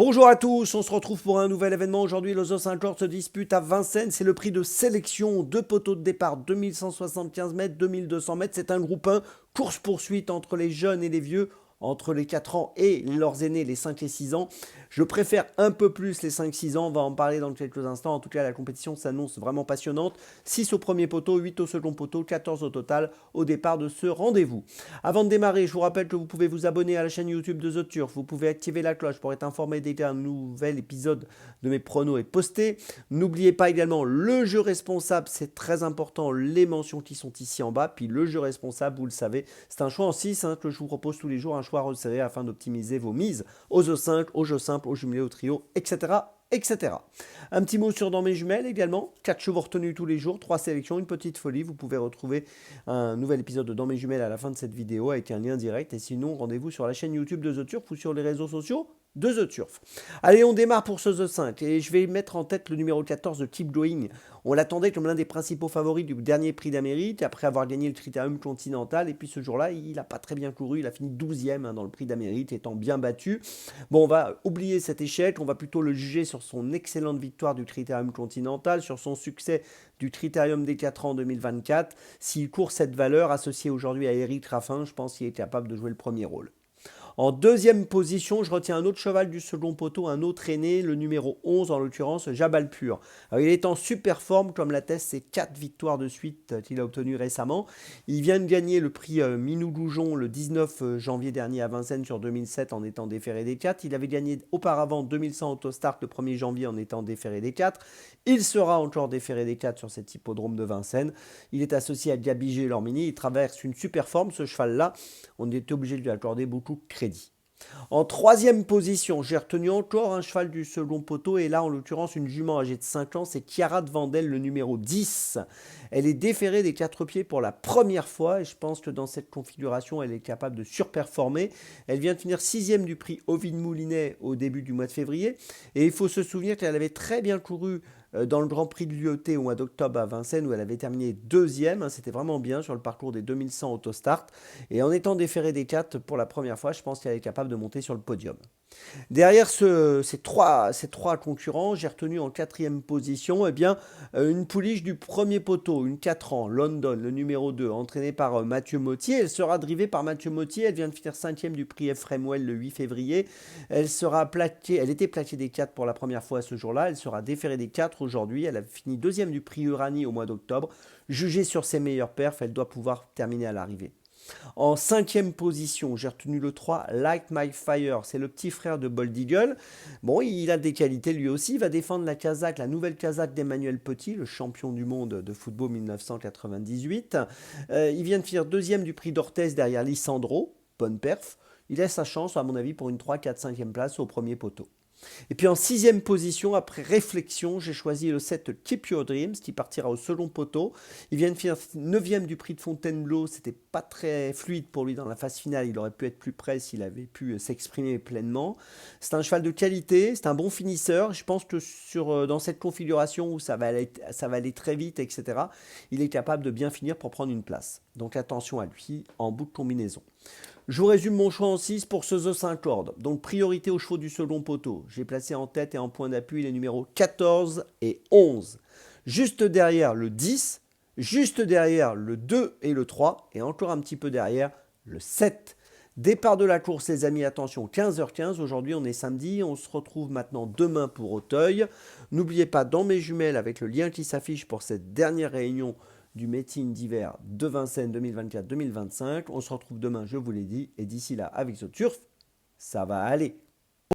Bonjour à tous, on se retrouve pour un nouvel événement. Aujourd'hui, l'Ozo 50 se dispute à Vincennes. C'est le prix de sélection. Deux poteaux de départ, 2175 mètres, 2200 mètres. C'est un groupe 1, course-poursuite entre les jeunes et les vieux, entre les 4 ans et leurs aînés, les 5 et 6 ans. Je préfère un peu plus les 5-6 ans, on va en parler dans quelques instants. En tout cas, la compétition s'annonce vraiment passionnante. 6 au premier poteau, 8 au second poteau, 14 au total au départ de ce rendez-vous. Avant de démarrer, je vous rappelle que vous pouvez vous abonner à la chaîne YouTube de The Turf. Vous pouvez activer la cloche pour être informé dès qu'un nouvel épisode de mes pronos est posté. N'oubliez pas également le jeu responsable, c'est très important, les mentions qui sont ici en bas. Puis le jeu responsable, vous le savez, c'est un choix en 6 que je vous propose tous les jours, un choix resserré afin d'optimiser vos mises aux O5, aux jeux simples, aux jumelés, au trio, etc. etc. Un petit mot sur Dans mes jumelles également. 4 chevaux retenus tous les jours, 3 sélections, une petite folie. Vous pouvez retrouver un nouvel épisode de Dans mes jumelles à la fin de cette vidéo avec un lien direct. Et sinon, rendez-vous sur la chaîne YouTube de The Turf ou sur les réseaux sociaux de The Turf. Allez, on démarre pour ce The 5 et je vais mettre en tête le numéro 14 de Keep Going. On l'attendait comme l'un des principaux favoris du dernier prix d'Amérique après avoir gagné le Critérium Continental. Et puis ce jour-là, il n'a pas très bien couru. Il a fini 12e dans le prix d'Amérique, étant bien battu. Bon, on va oublier cet échec. On va plutôt le juger sur son excellente victoire du Critérium Continental, sur son succès du Critérium des 4 ans en 2024. S'il court cette valeur associée aujourd'hui à Eric Raffin, je pense qu'il est capable de jouer le premier rôle. En deuxième position, je retiens un autre cheval du second poteau, un autre aîné, le numéro 11 en l'occurrence, Jabal Pur. Alors, il est en super forme, comme l'attestent ses 4 victoires de suite qu'il a obtenues récemment. Il vient de gagner le prix Minou Goujon le 19 janvier dernier à Vincennes sur 2007 en étant déféré des 4. Il avait gagné auparavant 2100 Autostart le 1er janvier en étant déféré des 4. Il sera encore déféré des 4 sur cet hippodrome de Vincennes. Il est associé à Gabi Gélormini. Il traverse une super forme, ce cheval-là. On était obligé de lui accorder beaucoup de crédit. En troisième position, j'ai retenu encore un cheval du second poteau et là en l'occurrence une jument âgée de 5 ans, c'est Chiara de Vandel, le numéro 10. Elle est déférée des 4 pieds pour la première fois et je pense que dans cette configuration elle est capable de surperformer. Elle vient de finir 6e du prix Ovid Moulinet au début du mois de février et il faut se souvenir qu'elle avait très bien couru dans le Grand Prix de l'UET au mois d'octobre à Vincennes où elle avait terminé deuxième. C'était vraiment bien sur le parcours des 2100 Autostart. Et en étant déférée des 4 pour la première fois, je pense qu'elle est capable de monter sur le podium. Derrière ces trois concurrents, j'ai retenu en quatrième position une pouliche du premier poteau, une 4 ans, London, le numéro 2, entraînée par Mathieu Mottier. Elle sera drivée par Mathieu Mottier. Elle vient de finir 5e du prix Ephraim Well le 8 février. Elle était plaquée des 4 pour la première fois ce jour-là. Elle sera déférée des 4 aujourd'hui. Elle a fini 2e du prix Uranie au mois d'octobre. Jugée sur ses meilleurs perfs, elle doit pouvoir terminer à l'arrivée. En cinquième position, j'ai retenu le 3, Light My Fire. C'est le petit frère de Bold Eagle. Bon, il a des qualités lui aussi. Il va défendre la Kazakh, la nouvelle Kazakh d'Emmanuel Petit, le champion du monde de football 1998. Il vient de finir deuxième du prix d'Orthez derrière Lissandro. Bonne perf. Il a sa chance, à mon avis, pour une 3, 4, 5e place au premier poteau. Et puis en sixième position, après réflexion, j'ai choisi le 7 Keep Your Dreams qui partira au second poteau. Il vient de finir 9e du prix de Fontainebleau. C'était pas très fluide pour lui dans la phase finale. Il aurait pu être plus près s'il avait pu s'exprimer pleinement. C'est un cheval de qualité, c'est un bon finisseur. Je pense que dans cette configuration où ça va aller très vite, etc., il est capable de bien finir pour prendre une place. Donc attention à lui en bout de combinaison. Je vous résume mon choix en 6 pour ce The 5 cordes. Donc priorité aux chevaux du second poteau. J'ai placé en tête et en point d'appui les numéros 14 et 11. Juste derrière le 10, juste derrière le 2 et le 3, et encore un petit peu derrière le 7. Départ de la course les amis, attention, 15h15, aujourd'hui on est samedi, on se retrouve maintenant demain pour Auteuil. N'oubliez pas dans mes jumelles avec le lien qui s'affiche pour cette dernière réunion du meeting d'hiver de Vincennes 2024-2025. On se retrouve demain, je vous l'ai dit, et d'ici là, avec The Turf, ça va aller.